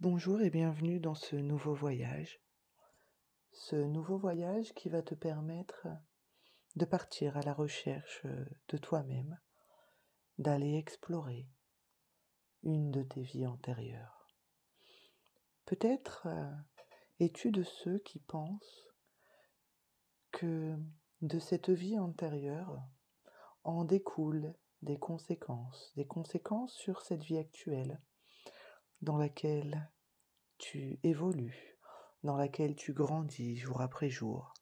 Bonjour et bienvenue dans ce nouveau voyage. Ce nouveau voyage qui va te permettre de partir à la recherche de toi-même, d'aller explorer une de tes vies antérieures. Peut-être es-tu de ceux qui pensent que de cette vie antérieure en découlent des conséquences sur cette vie actuelle dans laquelle tu évolues, dans laquelle tu grandis jour après jour,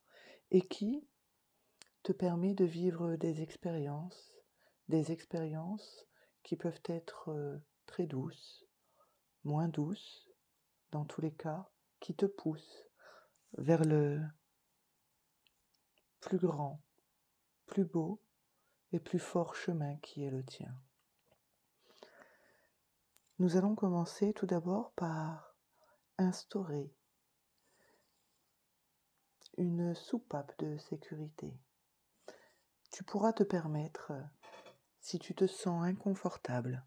et qui te permet de vivre des expériences qui peuvent être très douces, moins douces, dans tous les cas, qui te poussent vers le plus grand, plus beau et plus fort chemin qui est le tien. Nous allons commencer tout d'abord par instaurer une soupape de sécurité. Tu pourras te permettre, si tu te sens inconfortable,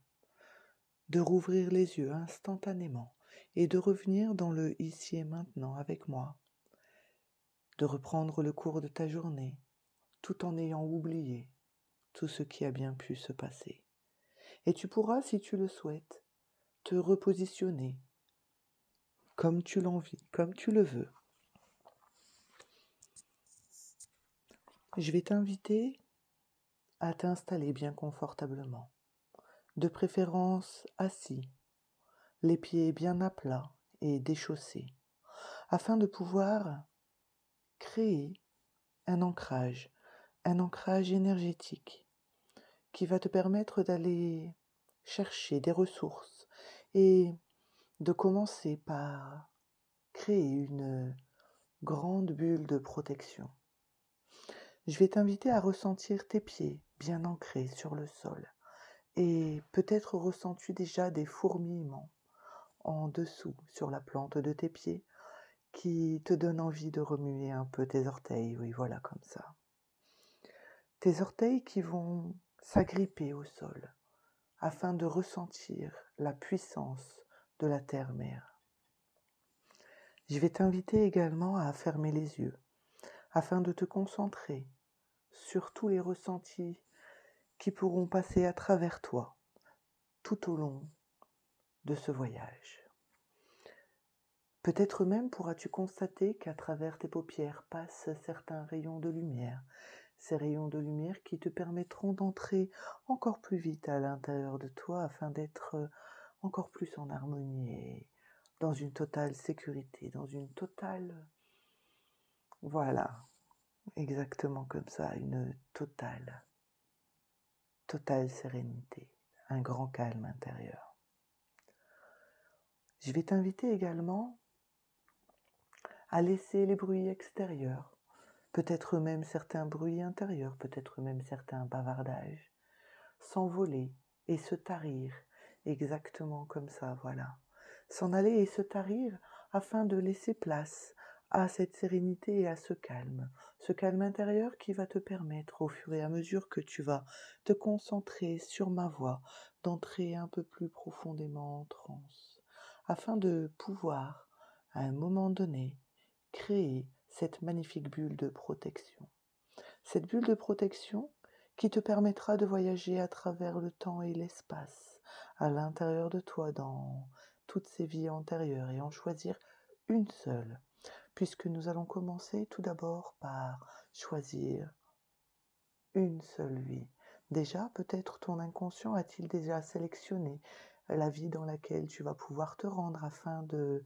de rouvrir les yeux instantanément et de revenir dans le ici et maintenant avec moi, de reprendre le cours de ta journée tout en ayant oublié tout ce qui a bien pu se passer. Et tu pourras, si tu le souhaites, te repositionner comme tu l'envies, comme tu le veux. Je vais t'inviter à t'installer bien confortablement, de préférence assis, les pieds bien à plat et déchaussés, afin de pouvoir créer un ancrage énergétique qui va te permettre d'aller chercher des ressources et de commencer par créer une grande bulle de protection. Je vais t'inviter à ressentir tes pieds bien ancrés sur le sol et peut-être ressens-tu déjà des fourmillements en dessous sur la plante de tes pieds qui te donnent envie de remuer un peu tes orteils, oui voilà comme ça. Tes orteils qui vont s'agripper au sol afin de ressentir la puissance de la terre-mère. Je vais t'inviter également à fermer les yeux afin de te concentrer sur tous les ressentis qui pourront passer à travers toi tout au long de ce voyage. Peut-être même pourras-tu constater qu'à travers tes paupières passent certains rayons de lumière, ces rayons de lumière qui te permettront d'entrer encore plus vite à l'intérieur de toi afin d'être encore plus en harmonie et dans une totale sécurité, dans une totale... Voilà, exactement comme ça, une totale sérénité, un grand calme intérieur. Je vais t'inviter également à laisser les bruits extérieurs, peut-être même certains bruits intérieurs, peut-être même certains bavardages, s'envoler et se tarir, exactement comme ça, voilà. S'en aller et se tarir afin de laisser place à cette sérénité et à ce calme intérieur qui va te permettre, au fur et à mesure que tu vas te concentrer sur ma voix, d'entrer un peu plus profondément en transe, afin de pouvoir, à un moment donné, créer cette magnifique bulle de protection. Cette bulle de protection qui te permettra de voyager à travers le temps et l'espace, à l'intérieur de toi, dans toutes ces vies antérieures, et en choisir une seule, puisque nous allons commencer tout d'abord par choisir une seule vie. Déjà, peut-être ton inconscient a-t-il déjà sélectionné la vie dans laquelle tu vas pouvoir te rendre afin de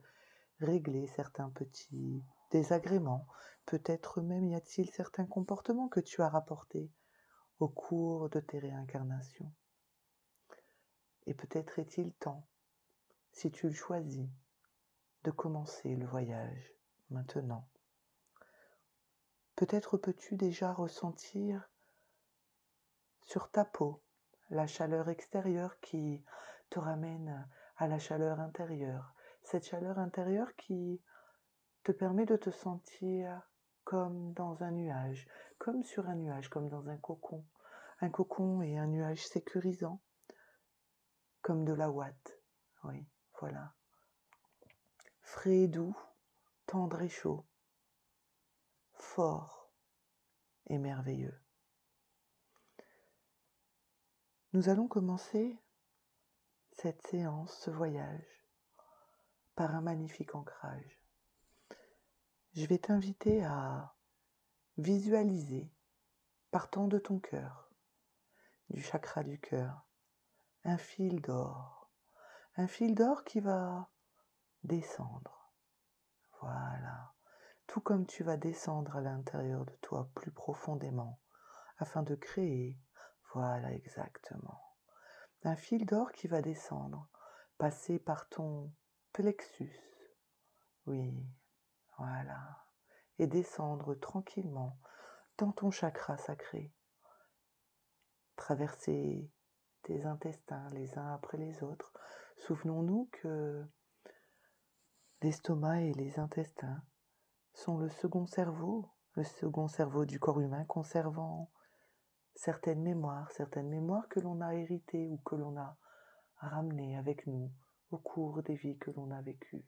régler certains petits désagréments. Peut-être même y a-t-il certains comportements que tu as rapportés au cours de tes réincarnations. Et peut-être est-il temps, si tu le choisis, de commencer le voyage maintenant. Peut-être peux-tu déjà ressentir sur ta peau la chaleur extérieure qui te ramène à la chaleur intérieure. Cette chaleur intérieure qui te permet de te sentir comme dans un nuage, comme sur un nuage, comme dans un cocon. Un cocon et un nuage sécurisant, comme de la ouate. Oui, voilà. frais et doux, tendre et chaud, fort et merveilleux. Nous allons commencer cette séance, ce voyage, par un magnifique ancrage. Je vais t'inviter à visualiser, partant de ton cœur, du chakra du cœur, un fil d'or qui va descendre. Voilà, tout comme tu vas descendre à l'intérieur de toi plus profondément, afin de créer, voilà exactement, un fil d'or qui va descendre, passer par ton plexus, oui, voilà, et descendre tranquillement dans ton chakra sacré, traverser tes intestins les uns après les autres. Souvenons-nous que l'estomac et les intestins sont le second cerveau du corps humain, conservant certaines mémoires que l'on a héritées ou que l'on a ramenées avec nous au cours des vies que l'on a vécues.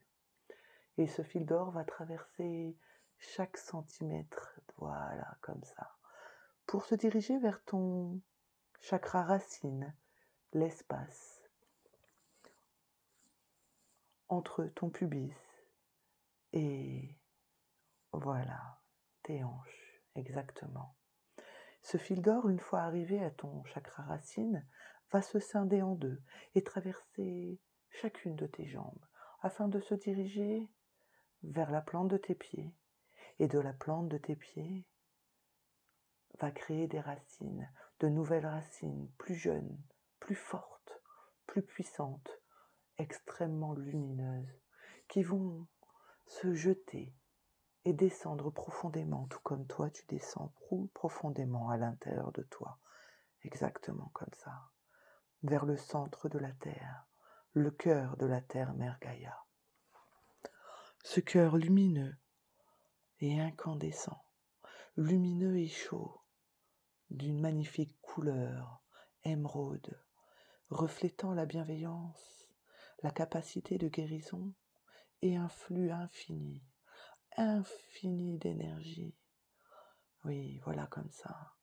Et ce fil d'or va traverser chaque centimètre, voilà, comme ça, pour se diriger vers ton chakra racine, l'espace entre ton pubis et, voilà, tes hanches, exactement. Ce fil d'or, une fois arrivé à ton chakra racine, va se scinder en deux et traverser chacune de tes jambes afin de se diriger vers la plante de tes pieds. Et de la plante de tes pieds va créer des racines, de nouvelles racines, plus jeunes, plus fortes, plus puissantes, extrêmement lumineuses, qui vont se jeter et descendre profondément, tout comme toi tu descends profondément à l'intérieur de toi, exactement comme ça, vers le centre de la Terre, le cœur de la Terre Mère Gaïa. Ce cœur lumineux et incandescent, lumineux et chaud, d'une magnifique couleur émeraude, reflétant la bienveillance, la capacité de guérison et un flux infini d'énergie. Oui, voilà comme ça.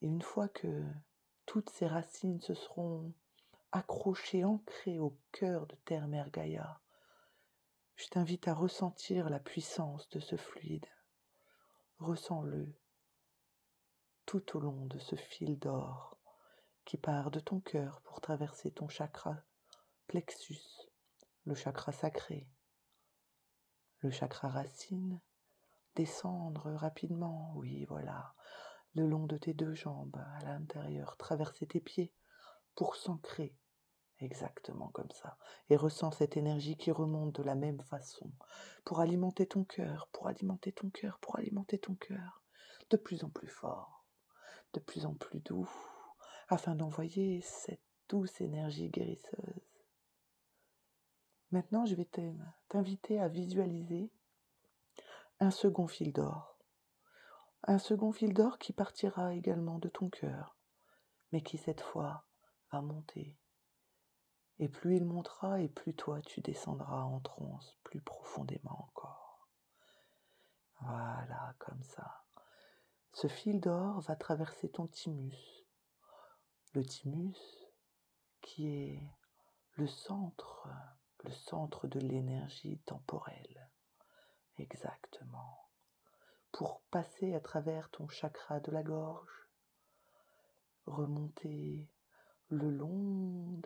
Et une fois que toutes ces racines se seront accrochées, ancrées au cœur de Terre Mère Gaïa, je t'invite à ressentir la puissance de ce fluide. Ressens-le tout au long de ce fil d'or qui part de ton cœur pour traverser ton chakra plexus, le chakra sacré, le chakra racine, descendre rapidement, oui, voilà, le long de tes deux jambes à l'intérieur, traverser tes pieds pour s'ancrer, exactement comme ça, et ressens cette énergie qui remonte de la même façon, pour alimenter ton cœur, de plus en plus fort, de plus en plus doux, afin d'envoyer cette douce énergie guérisseuse. Maintenant, je vais t'inviter à visualiser un second fil d'or. Un second fil d'or qui partira également de ton cœur, mais qui cette fois va monter. Et plus il montera, et plus toi tu descendras en transe, plus profondément encore. Voilà, comme ça. Ce fil d'or va traverser ton thymus. Le thymus qui est le centre de l'énergie temporelle. Exactement. Pour passer à travers ton chakra de la gorge, remonter le long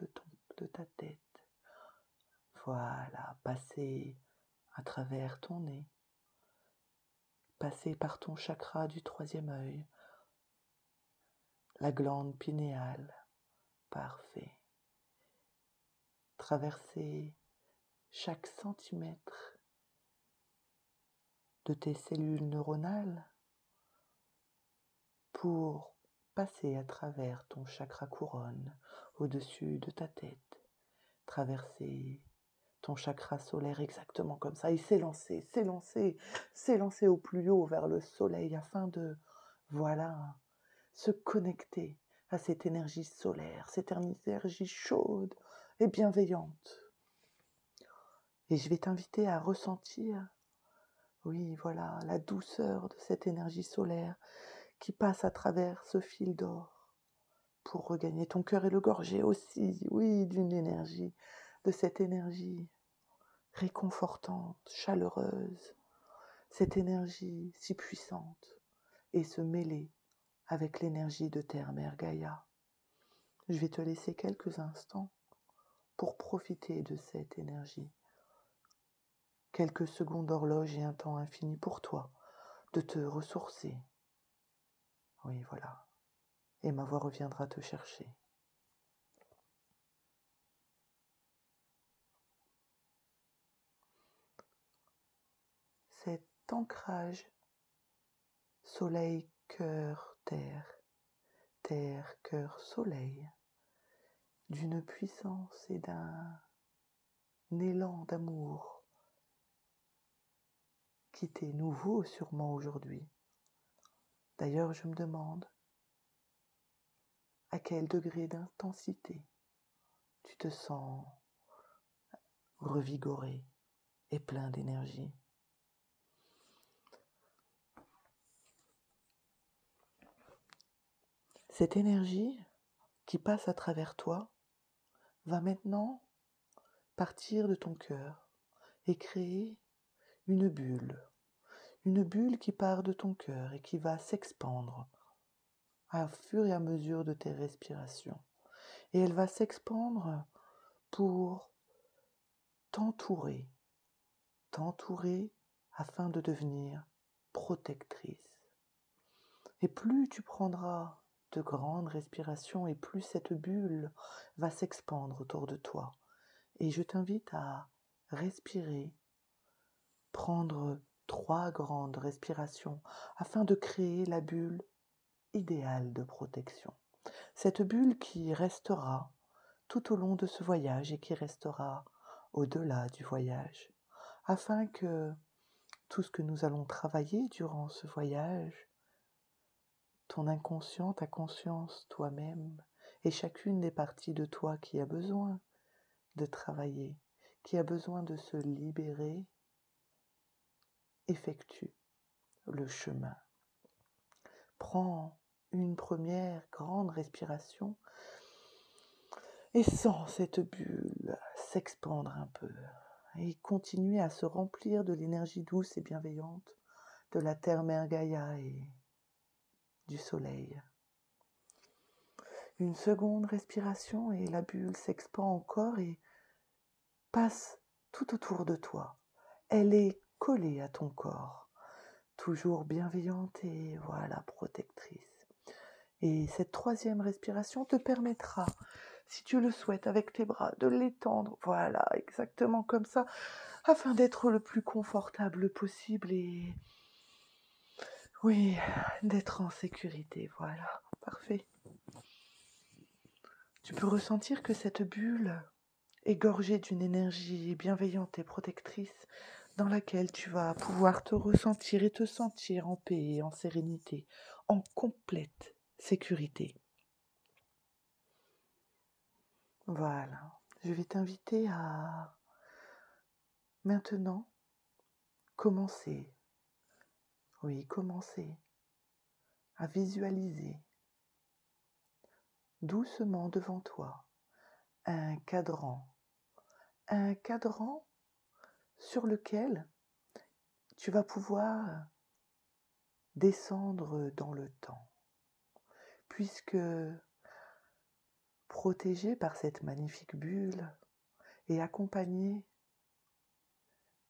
de ta tête. Voilà, passer à travers ton nez, passer par ton chakra du troisième œil, la glande pinéale, parfait. Traverser chaque centimètre de tes cellules neuronales pour passer à travers ton chakra couronne au-dessus de ta tête, traverser ton chakra solaire exactement comme ça et s'élancer au plus haut vers le soleil afin de, voilà, se connecter à cette énergie solaire, cette énergie chaude et bienveillante. Et je vais t'inviter à ressentir, oui, voilà, la douceur de cette énergie solaire qui passe à travers ce fil d'or pour regagner ton cœur et le gorger aussi, oui, de cette énergie réconfortante, chaleureuse, cette énergie si puissante, et se mêler avec l'énergie de Terre Mère Gaïa. Je vais te laisser quelques instants pour profiter de cette énergie. Quelques secondes d'horloge et un temps infini pour toi de te ressourcer. Oui, voilà. Et ma voix reviendra te chercher. Cet ancrage soleil, cœur, terre, terre, cœur, soleil, d'une puissance et d'un élan d'amour qui t'est nouveau sûrement aujourd'hui. D'ailleurs, je me demande à quel degré d'intensité tu te sens revigoré et plein d'énergie. Cette énergie qui passe à travers toi va maintenant partir de ton cœur et créer une bulle qui part de ton cœur et qui va s'expandre au fur et à mesure de tes respirations. Et elle va s'expandre pour t'entourer afin de devenir protectrice. Et plus tu prendras de grandes respirations et plus cette bulle va s'expandre autour de toi. Et je t'invite à respirer, prendre 3 grandes respirations afin de créer la bulle idéale de protection. Cette bulle qui restera tout au long de ce voyage et qui restera au-delà du voyage, afin que tout ce que nous allons travailler durant ce voyage, ton inconscient, ta conscience, toi-même, et chacune des parties de toi qui a besoin de travailler, qui a besoin de se libérer, effectue le chemin. Prends une première grande respiration et sens cette bulle s'expandre un peu et continuer à se remplir de l'énergie douce et bienveillante de la Terre Mère Gaïa et du soleil. Une seconde respiration et la bulle s'expand encore et passe tout autour de toi. Elle est collée à ton corps, toujours bienveillante et voilà, protectrice. Et cette troisième respiration te permettra, si tu le souhaites, avec tes bras, de l'étendre, voilà, exactement comme ça, afin d'être le plus confortable possible et, oui, d'être en sécurité, voilà, parfait. Tu peux ressentir que cette bulle est gorgée d'une énergie bienveillante et protectrice dans laquelle tu vas pouvoir te ressentir et te sentir en paix et en sérénité, en complète sécurité. Voilà, je vais t'inviter à maintenant commencer à visualiser doucement devant toi un cadran sur lequel tu vas pouvoir descendre dans le temps, puisque protégé par cette magnifique bulle et accompagné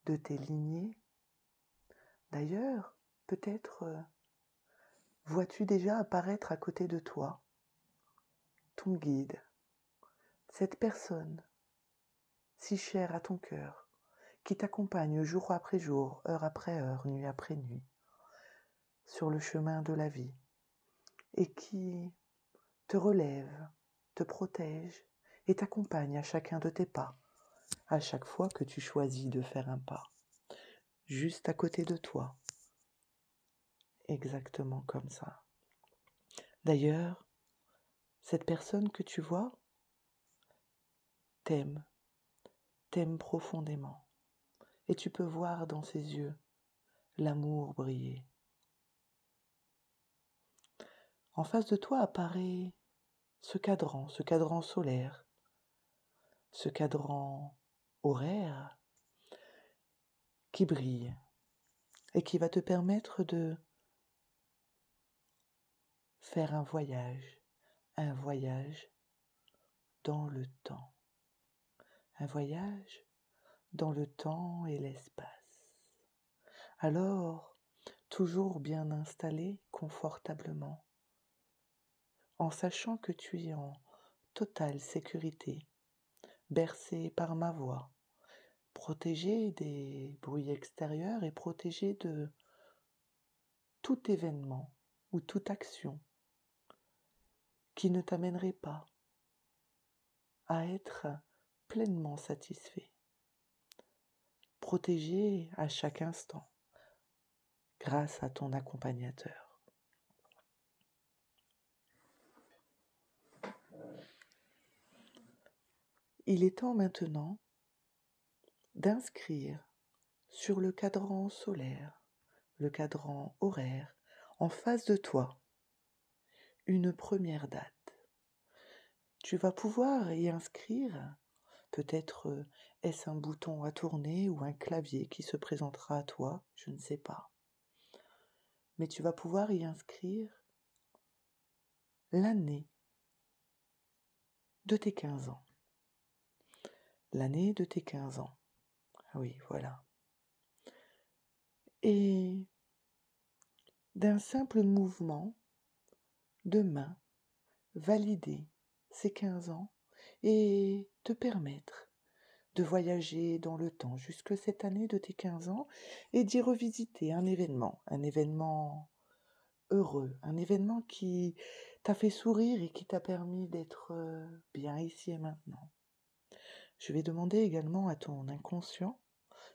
de tes lignées. D'ailleurs, peut-être vois-tu déjà apparaître à côté de toi ton guide, cette personne si chère à ton cœur, qui t'accompagne jour après jour, heure après heure, nuit après nuit, sur le chemin de la vie, et qui te relève, te protège et t'accompagne à chacun de tes pas, à chaque fois que tu choisis de faire un pas, juste à côté de toi, exactement comme ça. D'ailleurs, cette personne que tu vois t'aime profondément. et tu peux voir dans ses yeux l'amour briller. En face de toi apparaît ce cadran solaire, ce cadran horaire qui brille et qui va te permettre de faire un voyage dans le temps, un voyage dans le temps et l'espace. Alors, toujours bien installé confortablement, en sachant que tu es en totale sécurité, bercé par ma voix, protégé des bruits extérieurs et protégé de tout événement ou toute action qui ne t'amènerait pas à être pleinement satisfait, protégé à chaque instant grâce à ton accompagnateur. Il est temps maintenant d'inscrire sur le cadran solaire, le cadran horaire, en face de toi, une première date. Tu vas pouvoir y inscrire, peut-être est-ce un bouton à tourner ou un clavier qui se présentera à toi, je ne sais pas. Mais tu vas pouvoir y inscrire l'année de tes 15 ans. L'année de tes 15 ans. Oui, voilà. Et d'un simple mouvement de main, valider ces 15 ans et te permettre de voyager dans le temps jusque cette année de tes 15 ans et d'y revisiter un événement heureux, un événement qui t'a fait sourire et qui t'a permis d'être bien ici et maintenant. Je vais demander également à ton inconscient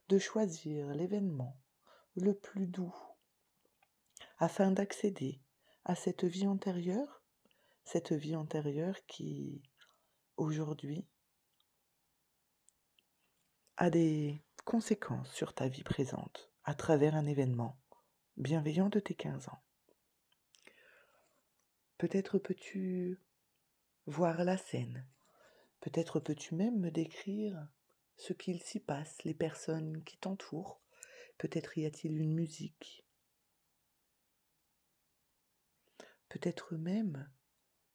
de choisir l'événement le plus doux afin d'accéder à cette vie antérieure qui, aujourd'hui, a des conséquences sur ta vie présente à travers un événement bienveillant de tes 15 ans. Peut-être peux-tu voir la scène, peut-être peux-tu même me décrire ce qu'il s'y passe, les personnes qui t'entourent, peut-être y a-t-il une musique, peut-être même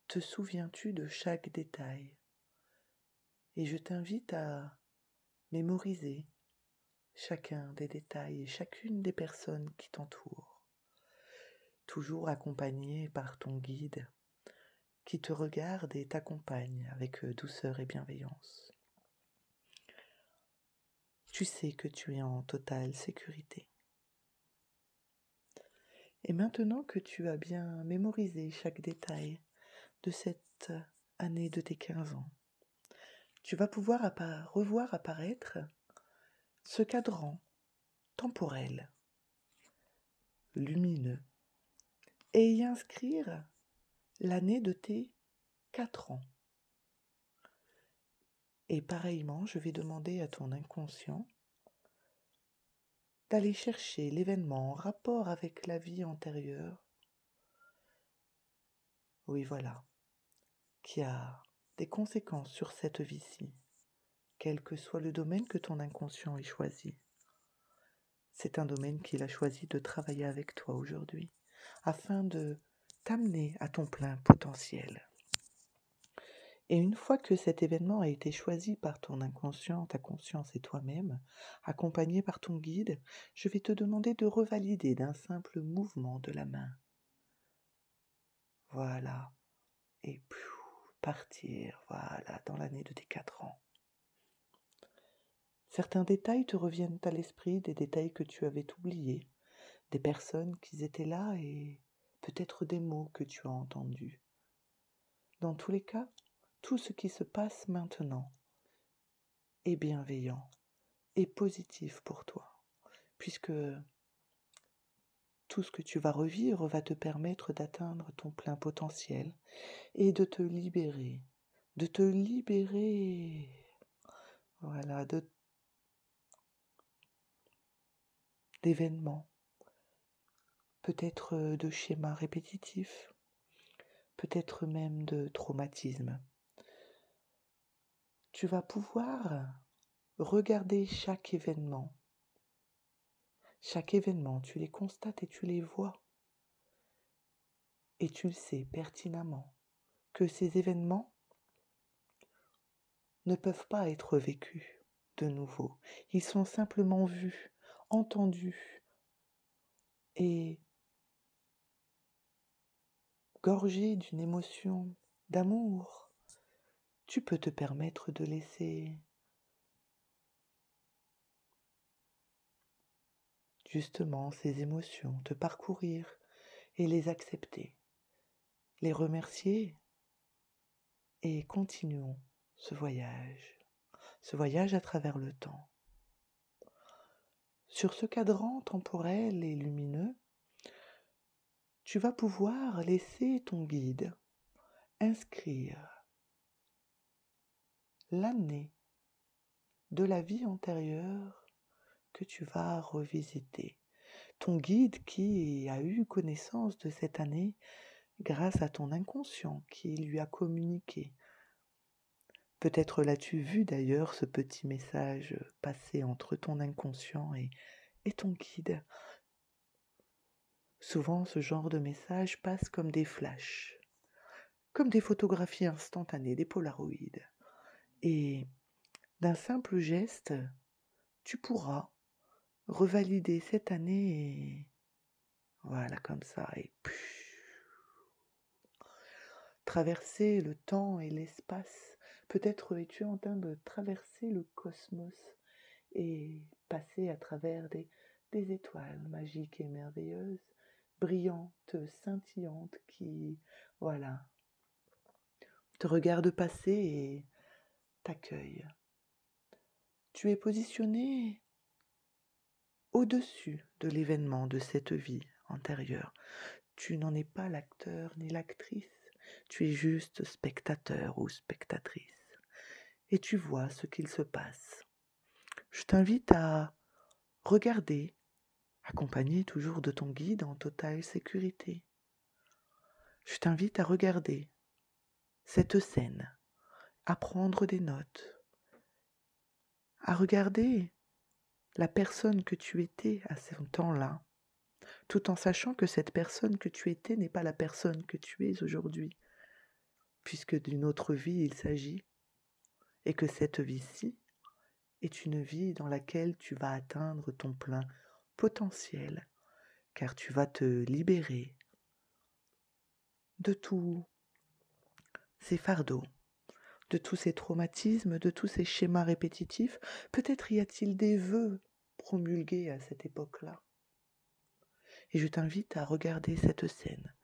te souviens-tu de chaque détail. Et je t'invite à mémoriser chacun des détails et chacune des personnes qui t'entourent, toujours accompagné par ton guide qui te regarde et t'accompagne avec douceur et bienveillance. Tu sais que tu es en totale sécurité. Et maintenant que tu as bien mémorisé chaque détail de cette année de tes 15 ans, tu vas pouvoir revoir apparaître ce cadran temporel, lumineux, et y inscrire l'année de tes 4 ans. Et pareillement, je vais demander à ton inconscient d'aller chercher l'événement en rapport avec la vie antérieure. Oui, voilà, qui a des conséquences sur cette vie-ci, quel que soit le domaine que ton inconscient ait choisi. C'est un domaine qu'il a choisi de travailler avec toi aujourd'hui, afin de t'amener à ton plein potentiel. Et une fois que cet événement a été choisi par ton inconscient, ta conscience et toi-même, accompagné par ton guide, je vais te demander de revalider d'un simple mouvement de la main. Voilà. Et partir, voilà, dans l'année de tes 4 ans. Certains détails te reviennent à l'esprit, des détails que tu avais oubliés, des personnes qui étaient là et peut-être des mots que tu as entendus. Dans tous les cas, tout ce qui se passe maintenant est bienveillant et positif pour toi, puisque tout ce que tu vas revivre va te permettre d'atteindre ton plein potentiel et de te libérer, voilà, d'événements, peut-être de schémas répétitifs, peut-être même de traumatismes. Tu vas pouvoir regarder chaque événement. Chaque événement, tu les constates et tu les vois. Et tu le sais pertinemment que ces événements ne peuvent pas être vécus de nouveau. Ils sont simplement vus, entendus et gorgés d'une émotion d'amour. Tu peux te permettre de laisser justement ces émotions te parcourir et les accepter, les remercier et continuons ce voyage à travers le temps. Sur ce cadran temporel et lumineux, tu vas pouvoir laisser ton guide inscrire l'année de la vie antérieure que tu vas revisiter. Ton guide qui a eu connaissance de cette année grâce à ton inconscient qui lui a communiqué. Peut-être l'as-tu vu d'ailleurs, ce petit message passer entre ton inconscient et ton guide. Souvent, ce genre de message passe comme des flashs, comme des photographies instantanées, des polaroïdes. Et d'un simple geste, tu pourras revalider cette année et voilà, comme ça, et traverser le temps et l'espace. Peut-être es-tu en train de traverser le cosmos et passer à travers des étoiles magiques et merveilleuses, brillantes, scintillantes, qui, voilà, te regardent passer et t'accueillent. Tu es positionné au-dessus de l'événement de cette vie antérieure. Tu n'en es pas l'acteur ni l'actrice, tu es juste spectateur ou spectatrice. Et tu vois ce qu'il se passe. Je t'invite à regarder, accompagné toujours de ton guide en totale sécurité. Je t'invite à regarder cette scène, à prendre des notes, à regarder la personne que tu étais à ce temps-là, tout en sachant que cette personne que tu étais n'est pas la personne que tu es aujourd'hui, puisque d'une autre vie il s'agit, et que cette vie-ci est une vie dans laquelle tu vas atteindre ton plein potentiel, car tu vas te libérer de tous ces fardeaux, de tous ces traumatismes, de tous ces schémas répétitifs. Peut-être y a-t-il des vœux promulgués à cette époque-là. Et je t'invite à regarder cette scène.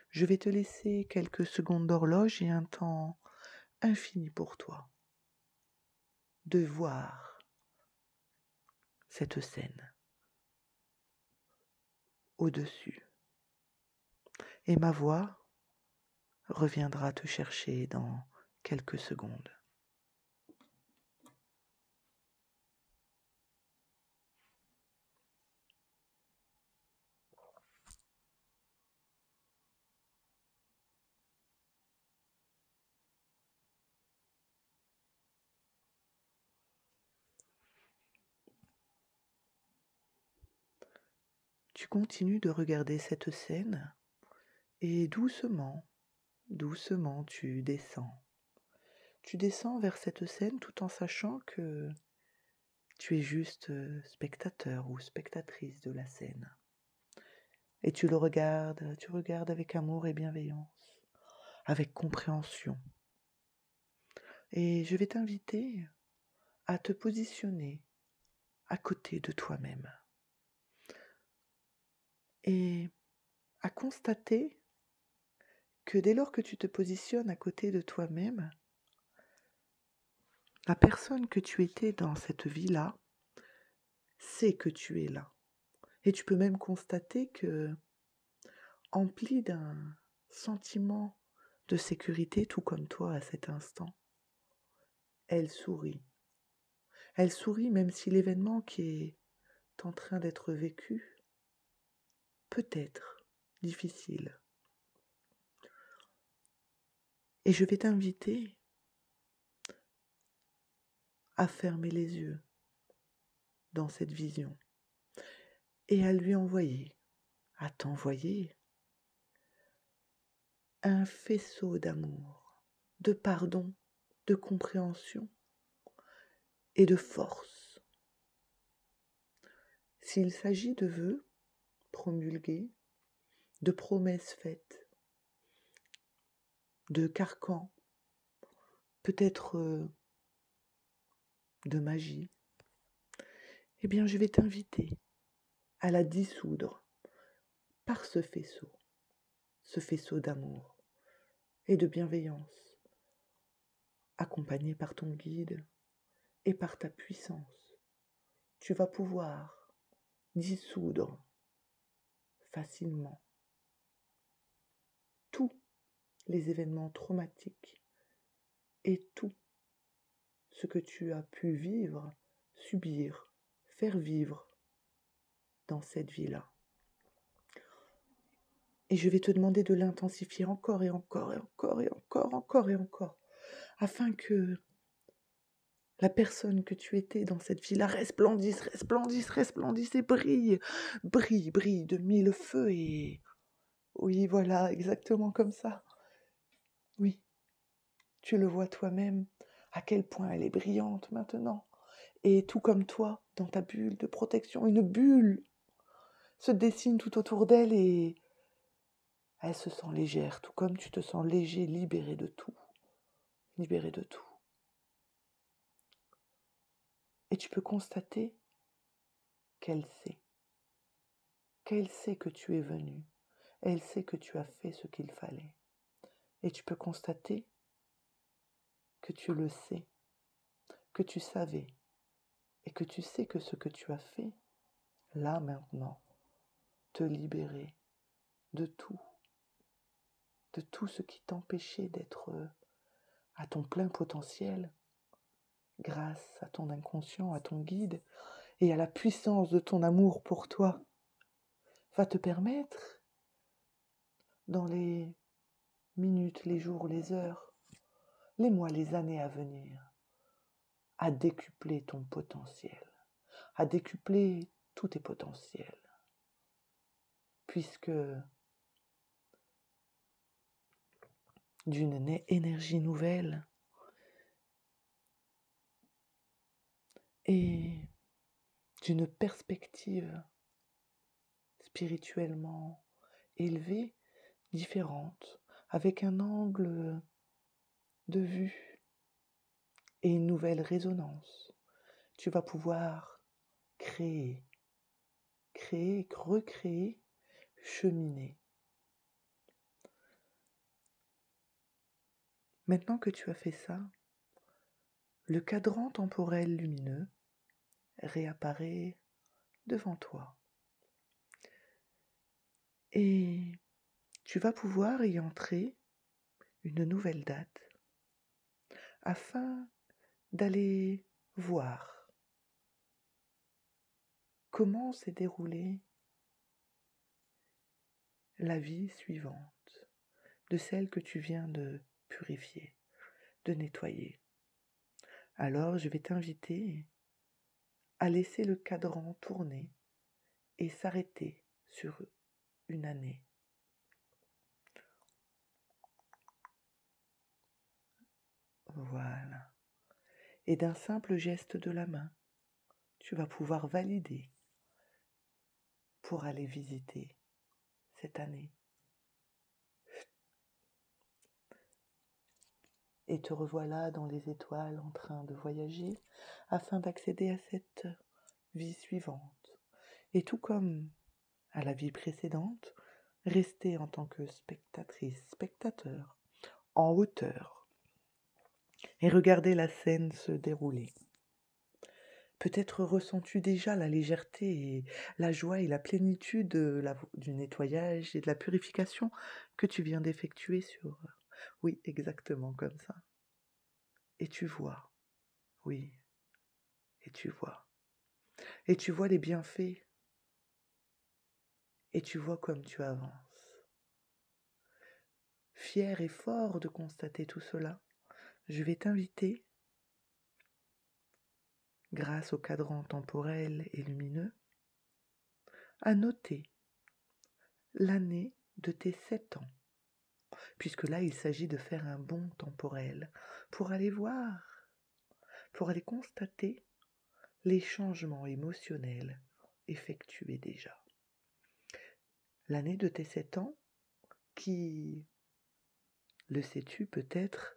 Je vais te laisser quelques secondes d'horloge et un temps infini pour toi de voir cette scène au-dessus. Et ma voix reviendra te chercher dans quelques secondes. Tu continues de regarder cette scène et doucement, doucement tu descends. Tu descends vers cette scène tout en sachant que tu es juste spectateur ou spectatrice de la scène. Et tu regardes avec amour et bienveillance, avec compréhension. Et je vais t'inviter à te positionner à côté de toi-même et à constater que dès lors que tu te positionnes à côté de toi-même, la personne que tu étais dans cette vie-là sait que tu es là. Et tu peux même constater que, empli d'un sentiment de sécurité, tout comme toi à cet instant, elle sourit. Elle sourit même si l'événement qui est en train d'être vécue, peut-être difficile. Et je vais t'inviter à fermer les yeux dans cette vision et à lui envoyer, à t'envoyer un faisceau d'amour, de pardon, de compréhension et de force. S'il s'agit de vœux promulgués, de promesses faites, de carcans, peut-être de magie, eh bien je vais t'inviter à la dissoudre par ce faisceau d'amour et de bienveillance, accompagné par ton guide et par ta puissance. Tu vas pouvoir dissoudre facilement tous les événements traumatiques et tout ce que tu as pu vivre, subir, faire vivre dans cette vie-là. Et je vais te demander de l'intensifier encore et encore et encore et encore, encore et encore, afin que la personne que tu étais dans cette vie-là resplendisse, resplendisse, resplendisse et brille, brille, brille de mille feux et... Oui, voilà, exactement comme ça. Oui, tu le vois toi-même, à quel point elle est brillante maintenant. Et tout comme toi, dans ta bulle de protection, une bulle se dessine tout autour d'elle et elle se sent légère, tout comme tu te sens léger, libéré de tout. Libéré de tout. Et tu peux constater qu'elle sait. Qu'elle sait que tu es venu. Elle sait que tu as fait ce qu'il fallait. Et tu peux constater que tu le sais, que tu savais, et que tu sais que ce que tu as fait, là maintenant, te libérer de tout ce qui t'empêchait d'être à ton plein potentiel, grâce à ton inconscient, à ton guide, et à la puissance de ton amour pour toi, va te permettre, dans les minutes, les jours, les heures, les mois, les années à venir, à décupler ton potentiel, à décupler tous tes potentiels, puisque d'une énergie nouvelle et d'une perspective spirituellement élevée, différente, avec un angle de vue et une nouvelle résonance, tu vas pouvoir créer, recréer, cheminer. Maintenant que tu as fait ça, le cadran temporel lumineux réapparaît devant toi. Et tu vas pouvoir y entrer une nouvelle date afin d'aller voir comment s'est déroulée la vie suivante de celle que tu viens de purifier, de nettoyer. Alors je vais t'inviter à laisser le cadran tourner et s'arrêter sur une année. Voilà. Et d'un simple geste de la main, tu vas pouvoir valider pour aller visiter cette année. Et te revoilà dans les étoiles en train de voyager afin d'accéder à cette vie suivante. Et tout comme à la vie précédente, rester en tant que spectatrice, spectateur, en hauteur, et regarder la scène se dérouler. Peut-être ressens-tu déjà la légèreté et la joie et la plénitude du nettoyage et de la purification que tu viens d'effectuer sur... Oui, exactement comme ça. Et tu vois, oui, et tu vois. et tu vois les bienfaits, et tu vois comme tu avances. Fier et fort de constater tout cela, je vais t'inviter, grâce au cadran temporel et lumineux, à noter l'année de tes 7 ans, puisque là il s'agit de faire un bond temporel pour aller voir, pour aller constater les changements émotionnels effectués déjà. L'année de tes 7 ans qui, le sais-tu peut-être,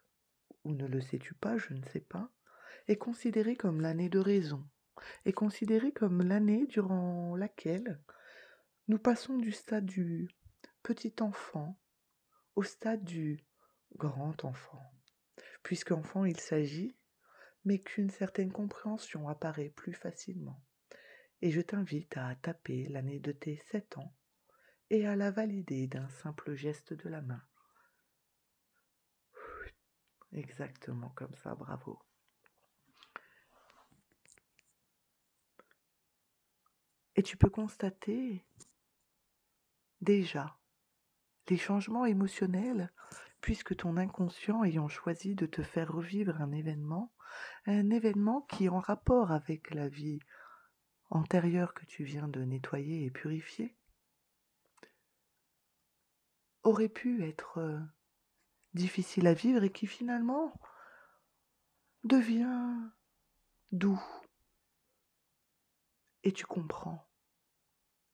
ou ne le sais-tu pas, je ne sais pas, est considérée comme l'année de raison, est considérée comme l'année durant laquelle nous passons du stade du petit enfant au stade du grand enfant. Puisqu'enfant il s'agit, mais qu'une certaine compréhension apparaît plus facilement. Et je t'invite à taper l'année de tes 7 ans et à la valider d'un simple geste de la main. Exactement comme ça, bravo. Et tu peux constater déjà les changements émotionnels, puisque ton inconscient ayant choisi de te faire revivre un événement qui est en rapport avec la vie antérieure que tu viens de nettoyer et purifier, aurait pu être difficile à vivre et qui finalement devient doux. Et tu comprends,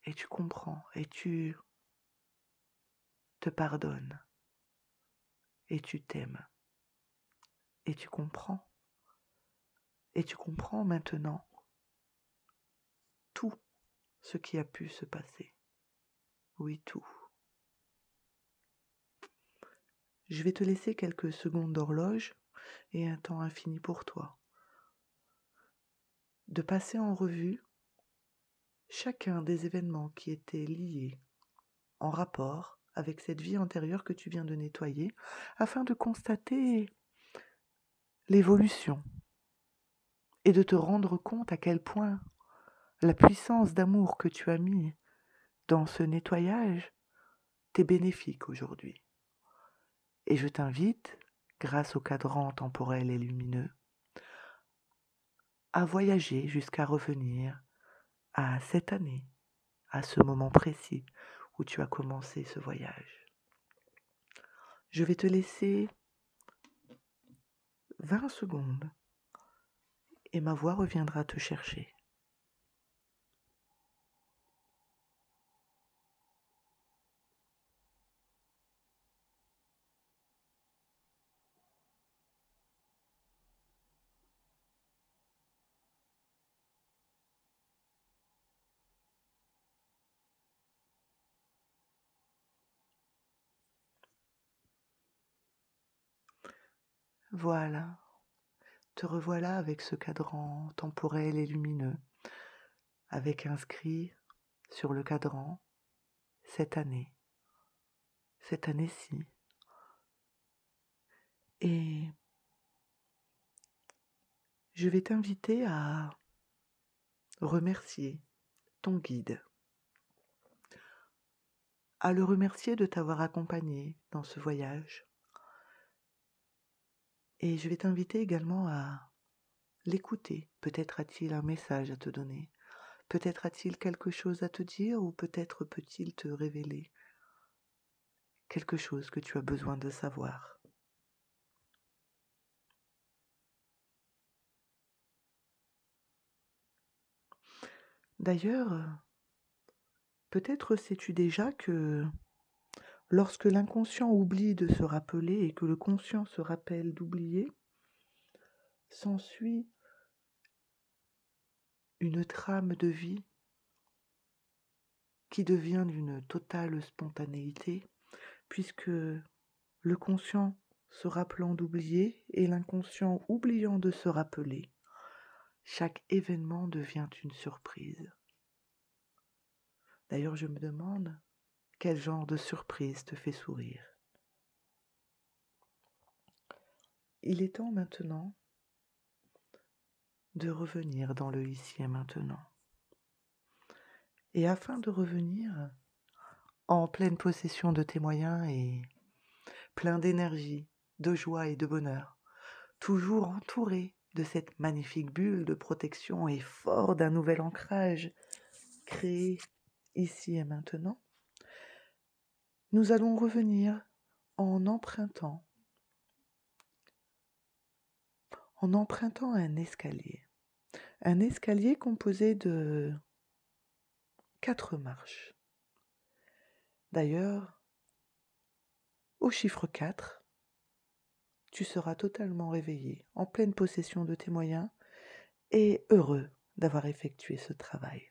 et tu comprends, et tu te pardonnes, et tu t'aimes, et tu comprends maintenant tout ce qui a pu se passer. Oui, tout. Je vais te laisser quelques secondes d'horloge et un temps infini pour toi, de passer en revue chacun des événements qui étaient liés, en rapport avec cette vie antérieure que tu viens de nettoyer, afin de constater l'évolution et de te rendre compte à quel point la puissance d'amour que tu as mis dans ce nettoyage t'est bénéfique aujourd'hui. Et je t'invite, grâce au cadran temporel et lumineux, à voyager jusqu'à revenir à cette année, à ce moment précis où tu as commencé ce voyage. Je vais te laisser 20 secondes et ma voix reviendra te chercher. Voilà, te revoilà avec ce cadran temporel et lumineux, avec inscrit sur le cadran cette année-ci. Et je vais t'inviter à remercier ton guide, à le remercier de t'avoir accompagné dans ce voyage. Et je vais t'inviter également à l'écouter. Peut-être a-t-il un message à te donner, peut-être a-t-il quelque chose à te dire, ou peut-être peut-il te révéler quelque chose que tu as besoin de savoir. D'ailleurs, peut-être sais-tu déjà que lorsque l'inconscient oublie de se rappeler et que le conscient se rappelle d'oublier, s'ensuit une trame de vie qui devient d'une totale spontanéité, puisque le conscient se rappelant d'oublier et l'inconscient oubliant de se rappeler, chaque événement devient une surprise. D'ailleurs, je me demande quel genre de surprise te fait sourire. Il est temps maintenant de revenir dans le ici et maintenant. Et afin de revenir en pleine possession de tes moyens et plein d'énergie, de joie et de bonheur, toujours entouré de cette magnifique bulle de protection et fort d'un nouvel ancrage créé ici et maintenant, nous allons revenir en empruntant, un escalier composé de 4 marches. D'ailleurs, au chiffre 4, tu seras totalement réveillé, en pleine possession de tes moyens et heureux d'avoir effectué ce travail,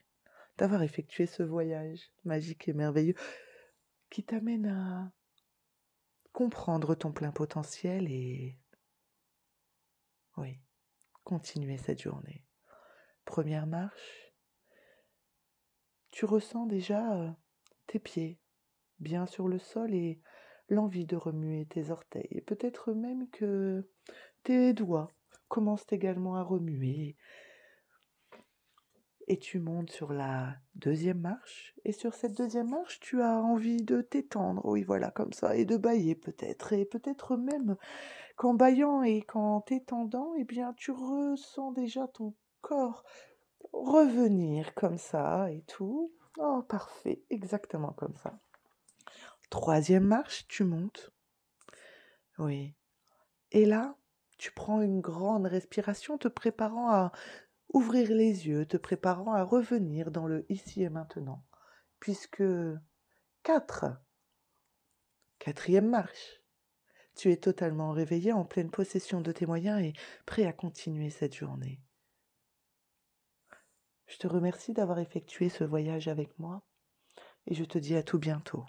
d'avoir effectué ce voyage magique et merveilleux qui t'amène à comprendre ton plein potentiel et, oui, continuer cette journée. Première marche, tu ressens déjà tes pieds bien sur le sol et l'envie de remuer tes orteils. Et peut-être même que tes doigts commencent également à remuer. Et tu montes sur la deuxième marche. Et sur cette deuxième marche, tu as envie de t'étendre, oui voilà, comme ça, et de bâiller peut-être. Et peut-être même qu'en bâillant et qu'en t'étendant, eh bien, tu ressens déjà ton corps revenir comme ça et tout. Oh, parfait, exactement comme ça. Troisième marche, tu montes. Oui. Et là, tu prends une grande respiration, te préparant à ouvrir les yeux, te préparant à revenir dans le ici et maintenant. Puisque 4, quatrième marche, tu es totalement réveillé, en pleine possession de tes moyens et prêt à continuer cette journée. Je te remercie d'avoir effectué ce voyage avec moi et je te dis à tout bientôt.